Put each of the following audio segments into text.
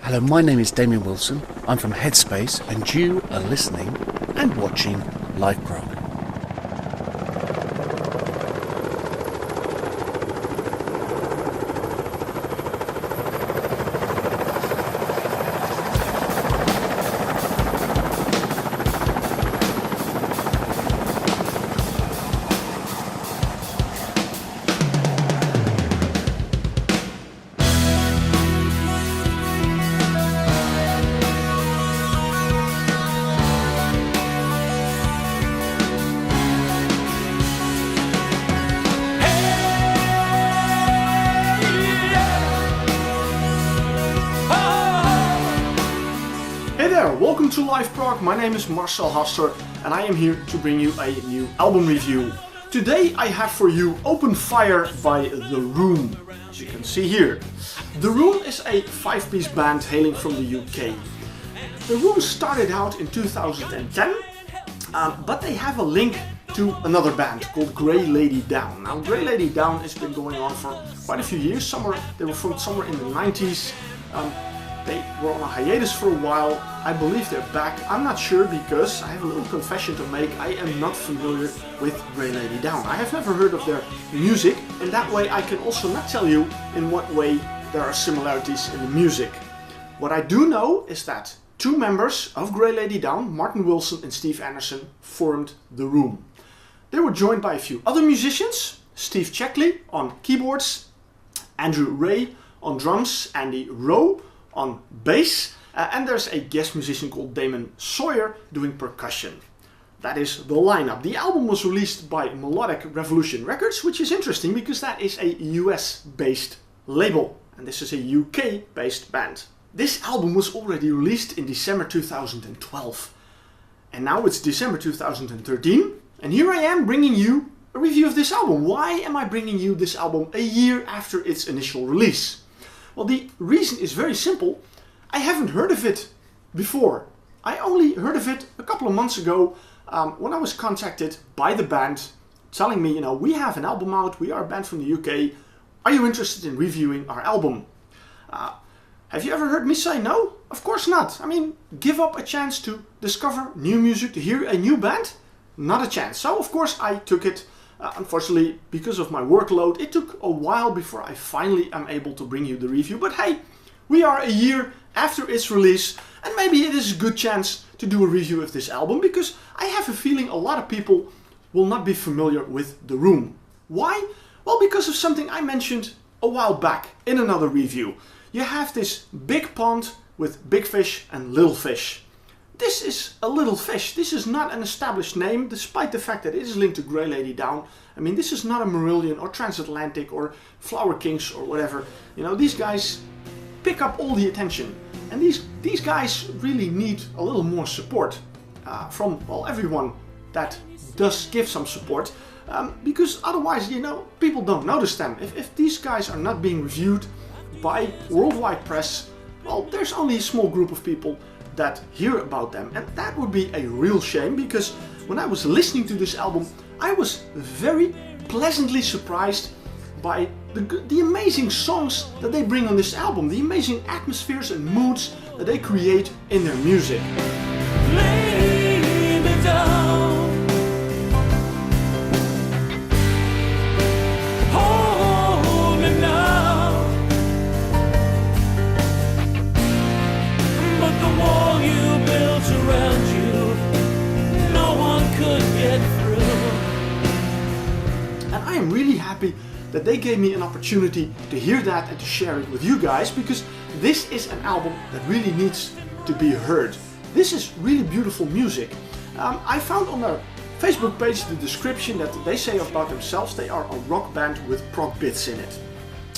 Hello, my name is Damien Wilson. I'm from Headspace, and you are listening and watching liveprog. Welcome to liveprog. My name is Marcel Haster and I am here to bring you a new album review. Today I have for you Open Fire by The Room, as you can see here. The Room is a 5-piece band hailing from the UK. The Room started out in 2010, but they have a link to another band called Grey Lady Down. Now Grey Lady Down has been going on for quite a few years. They were from somewhere in the 90s. They were on a hiatus for a while. I believe they're back. I'm not sure because I have a little confession to make. I am not familiar with Grey Lady Down. I have never heard of their music, and that way I can also not tell you in what way there are similarities in the music. What I do know is that two members of Grey Lady Down, Martin Wilson and Steve Anderson, formed The Room. They were joined by a few other musicians, Steve Checkley on keyboards, Andrew Ray on drums, Andy Rowe on bass, and there's a guest musician called Damon Sawyer doing percussion. That is the lineup. The album was released by Melodic Revolution Records, which is interesting because that is a US based label and this is a UK based band. This album was already released in December 2012 and now it's December 2013 and here I am bringing you a review of this album. Why am I bringing you this album a year after its initial release? Well, the reason is very simple. I haven't heard of it before. I only heard of it a couple of months ago when I was contacted by the band telling me, we have an album out, we are a band from the UK. Are you interested in reviewing our album? Have you ever heard me say no? Of course not. I mean, give up a chance to discover new music, to hear a new band? Not a chance. So, of course, I took it. Unfortunately, because of my workload, it took a while before I finally am able to bring you the review. But hey, we are a year after its release and maybe it is a good chance to do a review of this album because I have a feeling a lot of people will not be familiar with The Room. Why? Well, because of something I mentioned a while back in another review. You have this big pond with big fish and little fish. This is a little fish. This is not an established name, despite the fact that it is linked to Grey Lady Down. I mean, this is not a Marillion or Transatlantic or Flower Kings or whatever. These guys pick up all the attention. And these guys really need a little more support from, everyone that does give some support. Because otherwise, people don't notice them. If these guys are not being reviewed by worldwide press, well, there's only a small group of people that hear about them, and that would be a real shame because when I was listening to this album I was very pleasantly surprised by the amazing songs that they bring on this album, the amazing atmospheres and moods that they create in their music. Lay me down. Hold me now. But the wall you built around you, no one could get through. And I am really happy that they gave me an opportunity to hear that and to share it with you guys because this is an album that really needs to be heard. This is really beautiful music. I found on their Facebook page the description that they say about themselves. They are a rock band with prog bits in it.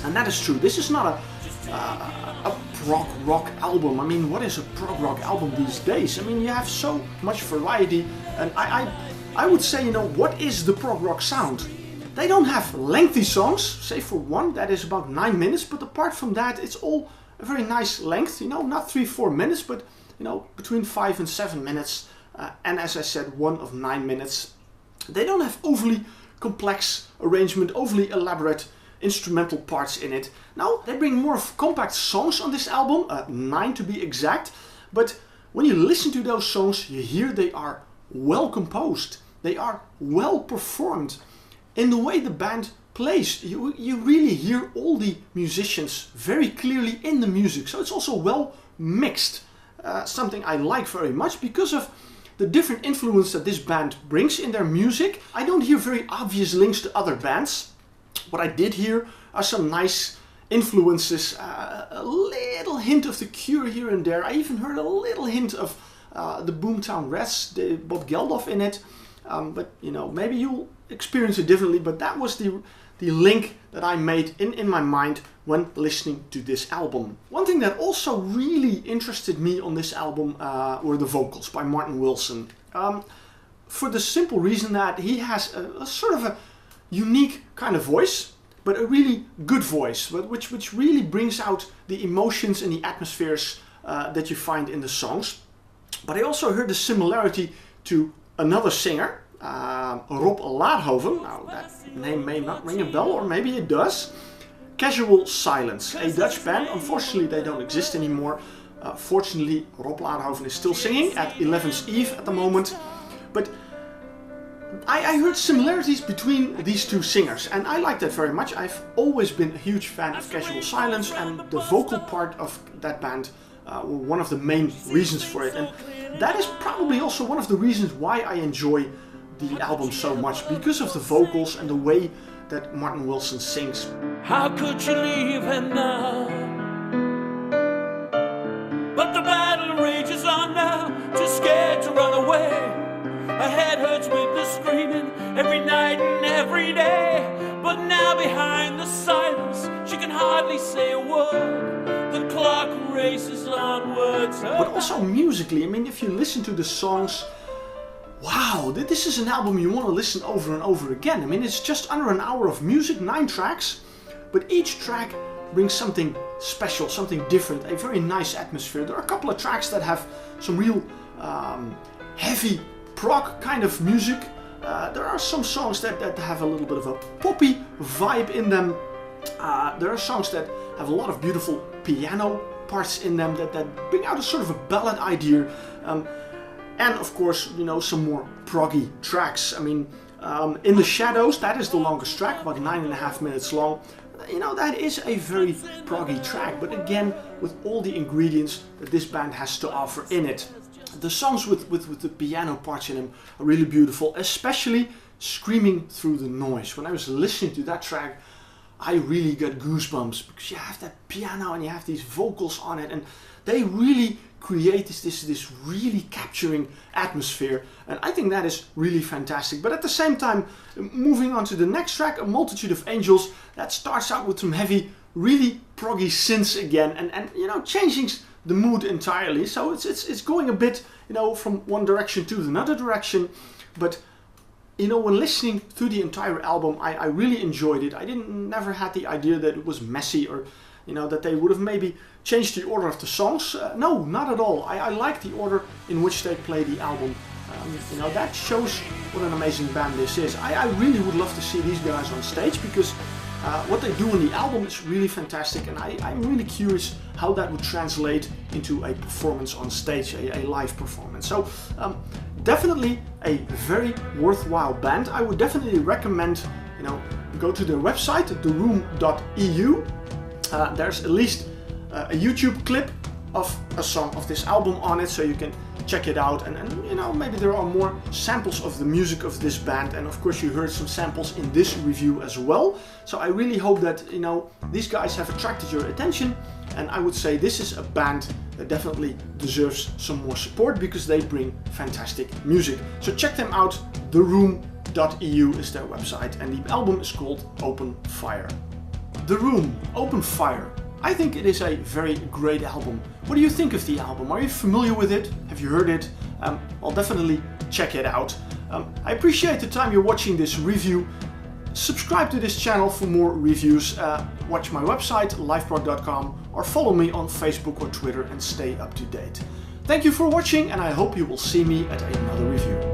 And that is true. This is not a prog rock album. I mean, what is a prog rock album these days? I mean, you have so much variety, and I would say, what is the prog rock sound? They don't have lengthy songs, save for one that is about 9 minutes, but apart from that, it's all a very nice length, not 3-4 minutes, but between 5 and 7 minutes, and as I said, one of 9 minutes. They don't have overly complex arrangement, overly elaborate instrumental parts in it. Now, they bring more compact songs on this album, 9 to be exact, but when you listen to those songs, you hear they are well composed, they are well performed. In the way the band plays, you really hear all the musicians very clearly in the music, so it's also well mixed. Something I like very much because of the different influence that this band brings in their music. I don't hear very obvious links to other bands. What I did hear are some nice influences, a little hint of The Cure here and there. I even heard a little hint of the Boomtown Rats, Bob Geldof in it. But you know, maybe you'll experience it differently, but that was the link that I made in my mind when listening to this album. One thing that also really interested me on this album were the vocals by Martin Wilson. For the simple reason that he has a sort of a unique kind of voice, but a really good voice, but which really brings out the emotions and the atmospheres that you find in the songs. But I also heard the similarity to another singer, Rob Laarhoven. Now that name may not ring a bell, or maybe it does. Casual Silence, a Dutch band. Unfortunately, they don't exist anymore. Fortunately, Rob Laarhoven is still singing at 11's Eve at the moment. But I heard similarities between these two singers, and I like that very much. I've always been a huge fan of Casual Silence, and the vocal part of that band were one of the main reasons for it. And that is probably also one of the reasons why I enjoy the album so much, because of the vocals and the way that Martin Wilson sings. How could you leave him now? But the battle rages on now, too scared to run away. Her head hurts with the screaming every night and every day. But now behind the silence, she can hardly say a word. The clock races onwards. But also musically, I mean, if you listen to the songs, wow, this is an album you want to listen over and over again. I mean, it's just under an hour of music, 9 tracks, but each track brings something special, something different, a very nice atmosphere. There are a couple of tracks that have some real heavy prog kind of music. There are some songs that have a little bit of a poppy vibe in them. There are songs that have a lot of beautiful piano parts in them that bring out a sort of a ballad idea. And of course, you know, some more proggy tracks. I mean, In the Shadows, that is the longest track, about 9.5 minutes long. You know, that is a very proggy track, but again, with all the ingredients that this band has to offer in it. The songs with the piano parts in them are really beautiful, especially Screaming Through the Noise. When I was listening to that track, I really got goosebumps, because you have that piano and you have these vocals on it, and they really create this really capturing atmosphere, and I think that is really fantastic. But at the same time, moving on to the next track, A Multitude of Angels, that starts out with some heavy, really proggy synths again, and you know, changing the mood entirely. So it's going a bit, you know, from one direction to another direction. But you know, when listening through the entire album, I really enjoyed it. I never had the idea that it was messy, or you know, that they would have maybe changed the order of the songs. No, not at all. I like the order in which they play the album. You know, that shows what an amazing band this is. I really would love to see these guys on stage, because what they do in the album is really fantastic, and I'm really curious how that would translate into a performance on stage, a live performance. So definitely a very worthwhile band. I would definitely recommend, you know, go to their website, theroom.eu. There's at least a YouTube clip of a song of this album on it, so you can check it out, and you know, maybe there are more samples of the music of this band, and of course you heard some samples in this review as well. So I really hope that, you know, these guys have attracted your attention, and I would say this is a band that definitely deserves some more support, because they bring fantastic music. So check them out. theroom.eu is their website, and the album is called Open Fire. The Room, Open Fire. I think it is a very great album. What do you think of the album? Are you familiar with it? Have you heard it? Well, definitely check it out. I appreciate the time you're watching this review. Subscribe to this channel for more reviews. Watch my website, liveprog.com, or follow me on Facebook or Twitter and stay up to date. Thank you for watching, and I hope you will see me at another review.